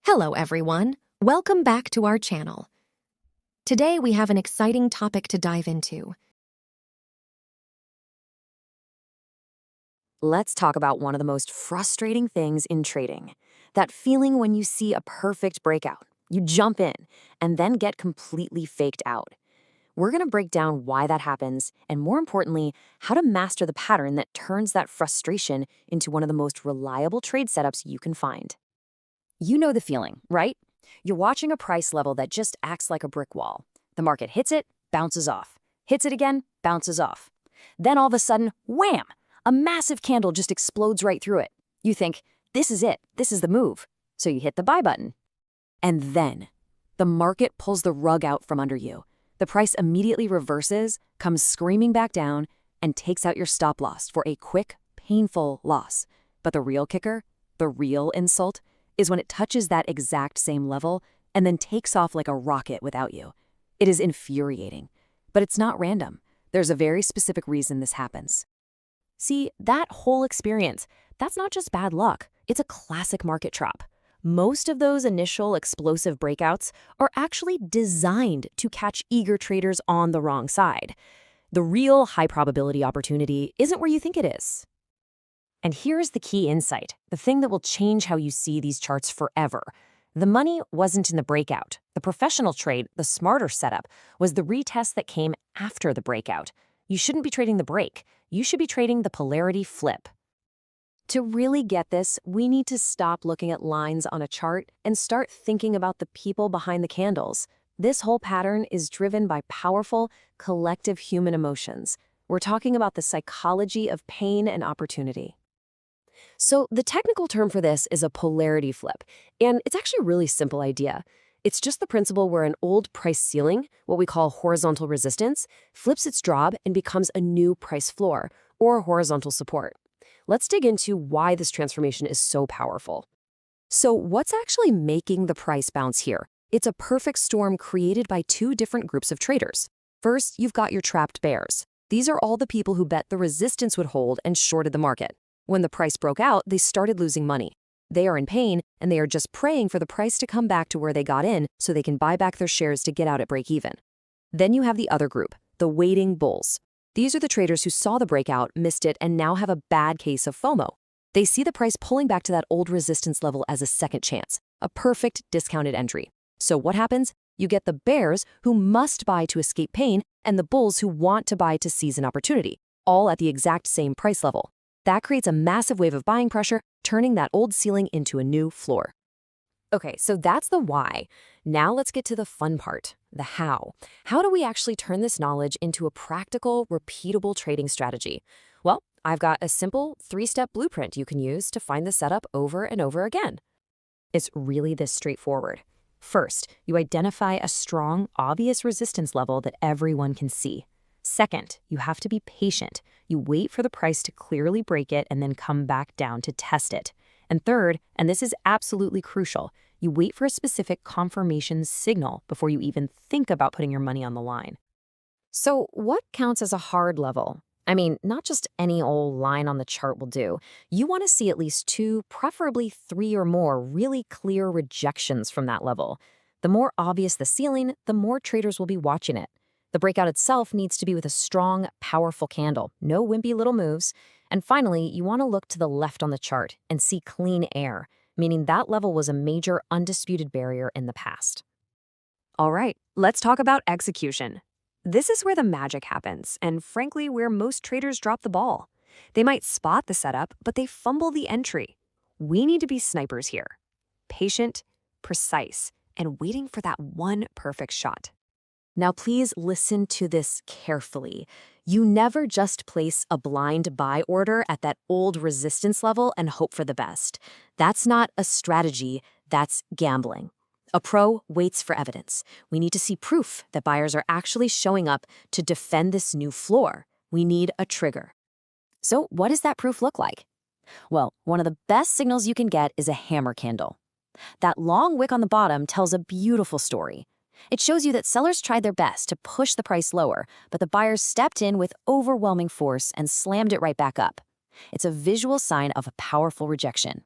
Hello everyone, welcome back to our channel. Today we have an exciting topic to dive into. Let's talk about one of the most frustrating things in trading. That feeling when you see a perfect breakout, you jump in, and then get completely faked out. We're going to break down why that happens, and more importantly, how to master the pattern that turns that frustration into one of the most reliable trade setups you can find. You know the feeling, right? You're watching a price level that just acts like a brick wall. The market hits it, bounces off. Hits it again, bounces off. Then all of a sudden, wham! A massive candle just explodes right through it. You think, this is it, this is the move. So you hit the buy button. And then, the market pulls the rug out from under you. The price immediately reverses, comes screaming back down, and takes out your stop loss for a quick, painful loss. But the real kicker, the real insult, is when it touches that exact same level and then takes off like a rocket without you. It is infuriating. But it's not random. There's a very specific reason this happens. See, that whole experience, that's not just bad luck. It's a classic market trap. Most of those initial explosive breakouts are actually designed to catch eager traders on the wrong side. The real high-probability opportunity isn't where you think it is. And here's the key insight, the thing that will change how you see these charts forever. The money wasn't in the breakout. The professional trade, the smarter setup, was the retest that came after the breakout. You shouldn't be trading the break. You should be trading the polarity flip. To really get this, we need to stop looking at lines on a chart and start thinking about the people behind the candles. This whole pattern is driven by powerful, collective human emotions. We're talking about the psychology of pain and opportunity. So the technical term for this is a polarity flip, and it's actually a really simple idea. It's just the principle where an old price ceiling, what we call horizontal resistance, flips its drop and becomes a new price floor, or horizontal support. Let's dig into why this transformation is so powerful. So what's actually making the price bounce here? It's a perfect storm created by two different groups of traders. First, you've got your trapped bears. These are all the people who bet the resistance would hold and shorted the market. When the price broke out, they started losing money. They are in pain, and they are just praying for the price to come back to where they got in so they can buy back their shares to get out at break even. Then you have the other group, the waiting bulls. These are the traders who saw the breakout, missed it, and now have a bad case of FOMO. They see the price pulling back to that old resistance level as a second chance, a perfect discounted entry. So what happens? You get the bears who must buy to escape pain and the bulls who want to buy to seize an opportunity, all at the exact same price level. That creates a massive wave of buying pressure, turning that old ceiling into a new floor. Okay, so that's the why. Now let's get to the fun part, the how. How do we actually turn this knowledge into a practical, repeatable trading strategy? Well, I've got a simple 3-step blueprint you can use to find the setup over and over again. It's really this straightforward. First, you identify a strong, obvious resistance level that everyone can see. Second, you have to be patient. You wait for the price to clearly break it and then come back down to test it. And third, and this is absolutely crucial, you wait for a specific confirmation signal before you even think about putting your money on the line. So what counts as a hard level? I mean, not just any old line on the chart will do. You want to see at least 2, preferably 3 or more really clear rejections from that level. The more obvious the ceiling, the more traders will be watching it. The breakout itself needs to be with a strong, powerful candle, no wimpy little moves. And finally, you want to look to the left on the chart and see clean air, meaning that level was a major undisputed barrier in the past. All right, let's talk about execution. This is where the magic happens, and frankly, where most traders drop the ball. They might spot the setup, but they fumble the entry. We need to be snipers here. Patient, precise, and waiting for that one perfect shot. Now, please listen to this carefully. You never just place a blind buy order at that old resistance level and hope for the best. That's not a strategy, that's gambling. A pro waits for evidence. We need to see proof that buyers are actually showing up to defend this new floor. We need a trigger. So what does that proof look like? Well, one of the best signals you can get is a hammer candle. That long wick on the bottom tells a beautiful story. It shows you that sellers tried their best to push the price lower, but the buyers stepped in with overwhelming force and slammed it right back up. It's a visual sign of a powerful rejection.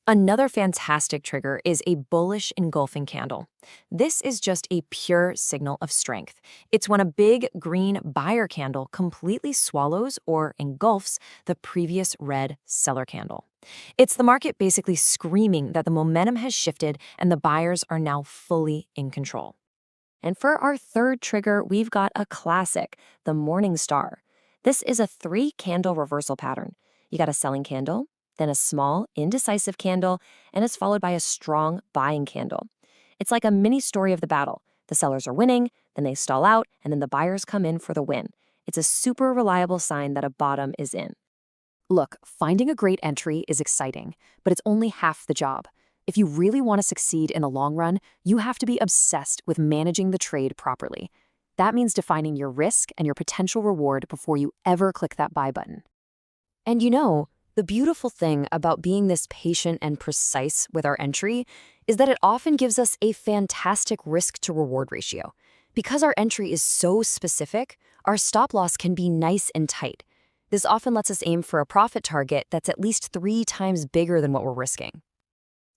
Another fantastic trigger is a bullish engulfing candle. This is just a pure signal of strength. It's when a big green buyer candle completely swallows or engulfs the previous red seller candle. It's the market basically screaming that the momentum has shifted and the buyers are now fully in control. And for our third trigger, we've got a classic, the morning star. This is a 3-candle reversal pattern. You got a selling candle, then a small, indecisive candle, and it's followed by a strong buying candle. It's like a mini story of the battle. The sellers are winning, then they stall out, and then the buyers come in for the win. It's a super reliable sign that a bottom is in. Look, finding a great entry is exciting, but it's only half the job. If you really want to succeed in the long run, you have to be obsessed with managing the trade properly. That means defining your risk and your potential reward before you ever click that buy button. And the beautiful thing about being this patient and precise with our entry is that it often gives us a fantastic risk-to-reward ratio. Because our entry is so specific, our stop loss can be nice and tight. This often lets us aim for a profit target that's at least 3 times bigger than what we're risking.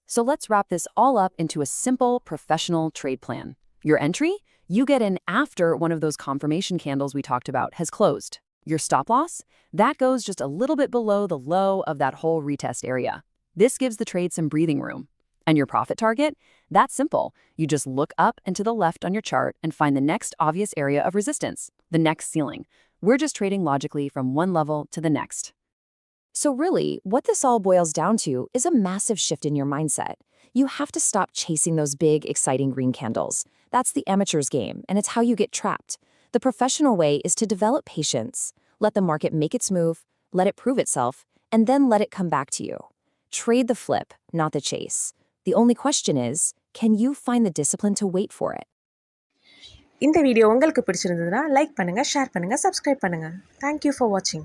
So let's wrap this all up into a simple, professional trade plan. Your entry? You get in after one of those confirmation candles we talked about has closed. Your stop loss? That goes just a little bit below the low of that whole retest area. This gives the trade some breathing room. And your profit target? That's simple. You just look up and to the left on your chart and find the next obvious area of resistance, the next ceiling. We're just trading logically from one level to the next. So really, what this all boils down to is a massive shift in your mindset. You have to stop chasing those big, exciting green candles. That's the amateur's game, and it's how you get trapped. The professional way is to develop patience, let the market make its move, let it prove itself, and then let it come back to you. Trade the flip, not the chase. The only question is, can you find the discipline to wait for it? இந்த video உங்களுக்கு பிடிச்சிருந்ததுன்னா like பண்ணுங்க, share பண்ணுங்க, subscribe பண்ணுங்க. Thank you for watching.